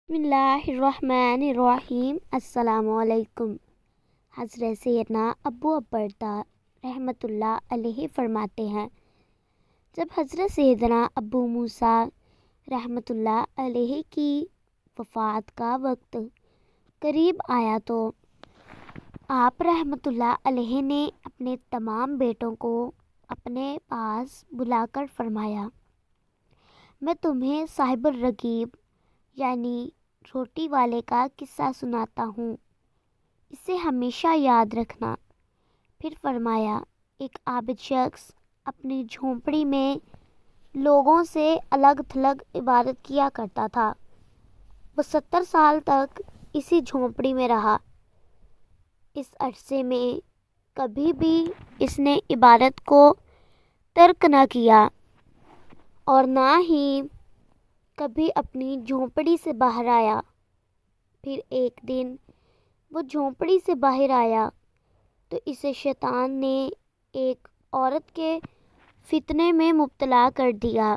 بسم اللہ الرحمن الرحیم۔ السلام علیکم۔ حضرت سیدنا ابو عبیدہ رحمۃ اللہ علیہ فرماتے ہیں، جب حضرت سیدنا ابو موسیٰ رحمۃ اللہ علیہ کی وفات کا وقت قریب آیا تو آپ رحمۃ اللہ علیہ نے اپنے تمام بیٹوں کو اپنے پاس بلا کر فرمایا، میں تمہیں صاحب الرغیب یعنی روٹی والے کا قصہ سناتا ہوں، اسے ہمیشہ یاد رکھنا۔ پھر فرمایا، ایک عابد شخص اپنی جھونپڑی میں لوگوں سے الگ تھلگ عبادت کیا کرتا تھا۔ وہ 70 سال تک اسی جھونپڑی میں رہا۔ اس عرصے میں کبھی بھی اس نے عبادت کو ترک نہ کیا اور نہ ہی کبھی اپنی جھونپڑی سے باہر آیا۔ پھر ایک دن وہ جھونپڑی سے باہر آیا تو اسے شیطان نے ایک عورت کے فتنے میں مبتلا کر دیا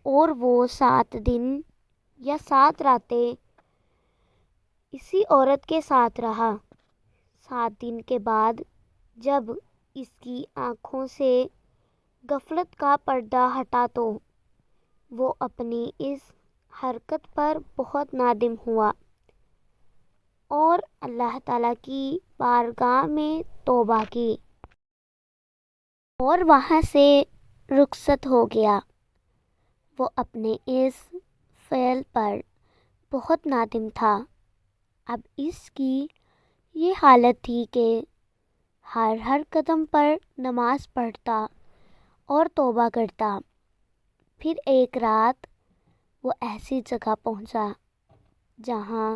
اور وہ 7 دن یا 7 راتیں اسی عورت کے ساتھ رہا۔ 7 دن کے بعد جب اس کی آنکھوں سے غفلت کا پردہ ہٹا تو وہ اپنی اس حرکت پر بہت نادم ہوا اور اللہ تعالیٰ کی بارگاہ میں توبہ کی اور وہاں سے رخصت ہو گیا۔ وہ اپنے اس فعل پر بہت نادم تھا۔ اب اس کی یہ حالت تھی کہ ہر قدم پر نماز پڑھتا اور توبہ کرتا۔ پھر ایک رات وہ ایسی جگہ پہنچا جہاں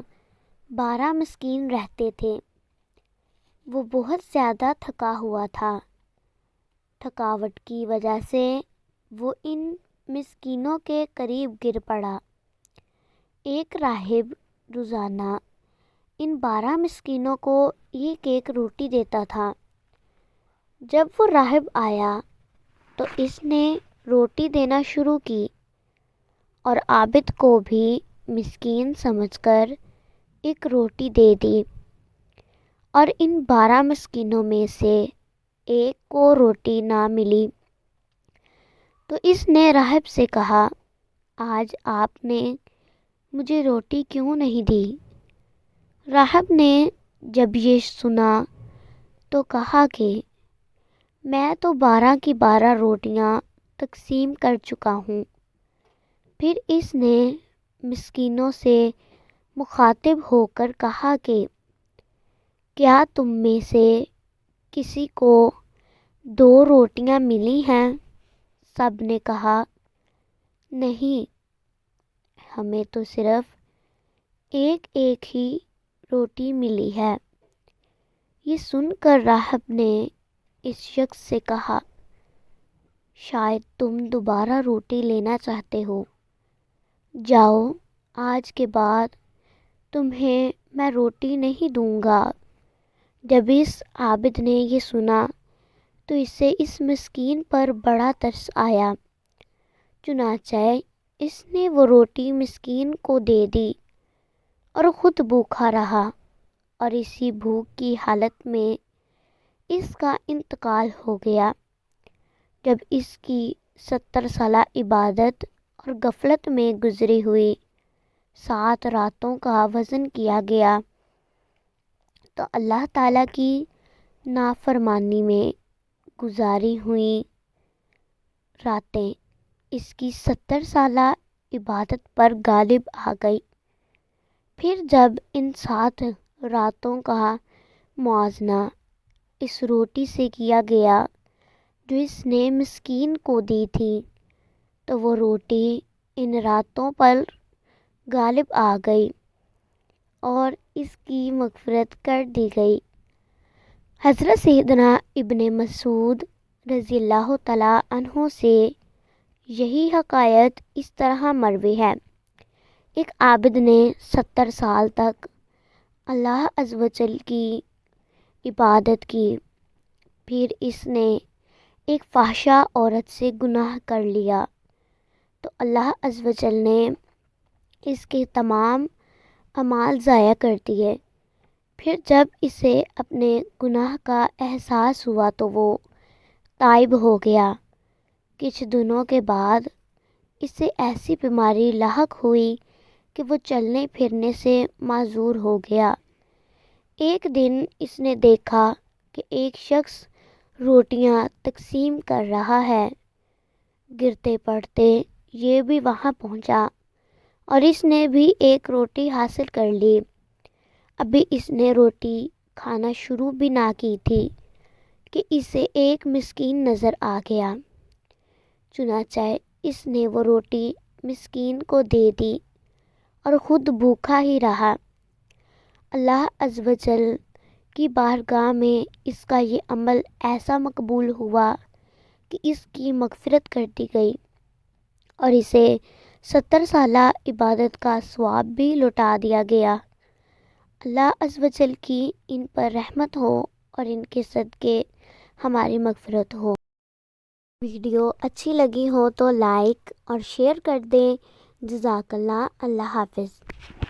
12 مسکین رہتے تھے۔ وہ بہت زیادہ تھکا ہوا تھا۔ تھکاوٹ کی وجہ سے وہ ان مسکینوں کے قریب گر پڑا۔ ایک راہب روزانہ ان 12 مسکینوں کو ایک روٹی دیتا تھا۔ جب وہ راہب آیا تو اس نے روٹی دینا شروع کی اور عابد کو بھی مسکین سمجھ کر ایک روٹی دے دی، اور ان 12 مسکینوں میں سے ایک کو روٹی نہ ملی تو اس نے راہب سے کہا، آج آپ نے مجھے روٹی کیوں نہیں دی؟ راہب نے جب یہ سنا تو کہا کہ میں تو 12 کی 12 روٹیاں تقسیم کر چکا ہوں۔ پھر اس نے مسکینوں سے مخاطب ہو کر کہا کہ کیا تم میں سے کسی کو 2 روٹیاں ملی ہیں؟ سب نے کہا، نہیں، ہمیں تو صرف ایک ہی روٹی ملی ہے۔ یہ سن کر راہب نے اس شخص سے کہا، شاید تم دوبارہ روٹی لینا چاہتے ہو، جاؤ، آج کے بعد تمہیں میں روٹی نہیں دوں گا۔ جب اس عابد نے یہ سنا تو اسے اس مسکین پر بڑا ترس آیا، چنانچہ اس نے وہ روٹی مسکین کو دے دی اور خود بھوکا رہا، اور اسی بھوک کی حالت میں اس کا انتقال ہو گیا۔ جب اس کی 70 سالہ عبادت اور غفلت میں گزری ہوئی 7 راتوں کا وزن کیا گیا تو اللہ تعالیٰ کی نافرمانی میں گزاری ہوئی راتیں اس کی 70 سالہ عبادت پر غالب آ گئی۔ پھر جب ان 7 راتوں کا موازنہ اس روٹی سے کیا گیا جو اس نے مسکین کو دی تھی تو وہ روٹی ان راتوں پر غالب آ گئی اور اس کی مغفرت کر دی گئی۔ حضرت سیدنا ابن مسعود رضی اللہ تعالیٰ عنہ سے یہی حکایت اس طرح مروی ہے، ایک عابد نے 70 سال تک اللہ عز و جل کی عبادت کی، پھر اس نے ایک فحشا عورت سے گناہ کر لیا تو اللہ عز و جل نے اس کے تمام اعمال ضائع کرتی ہے۔ پھر جب اسے اپنے گناہ کا احساس ہوا تو وہ تائب ہو گیا۔ کچھ دنوں کے بعد اسے ایسی بیماری لاحق ہوئی کہ وہ چلنے پھرنے سے معذور ہو گیا۔ ایک دن اس نے دیکھا کہ ایک شخص روٹیاں تقسیم کر رہا ہے۔ گرتے پڑتے یہ بھی وہاں پہنچا اور اس نے بھی ایک روٹی حاصل کر لی۔ ابھی اس نے روٹی کھانا شروع بھی نہ کی تھی کہ اسے ایک مسکین نظر آ گیا۔ چنانچہ اس نے وہ روٹی مسکین کو دے دی اور خود بھوکا ہی رہا۔ اللہ عز و جل کی بارگاہ میں اس کا یہ عمل ایسا مقبول ہوا کہ اس کی مغفرت کر دی گئی اور اسے 70 سالہ عبادت کا ثواب بھی لوٹا دیا گیا۔ اللہ عز و جل کی ان پر رحمت ہو اور ان کے صدقے ہماری مغفرت ہو۔ ویڈیو اچھی لگی ہو تو لائک اور شیئر کر دیں۔ جزاک اللہ۔ اللہ حافظ۔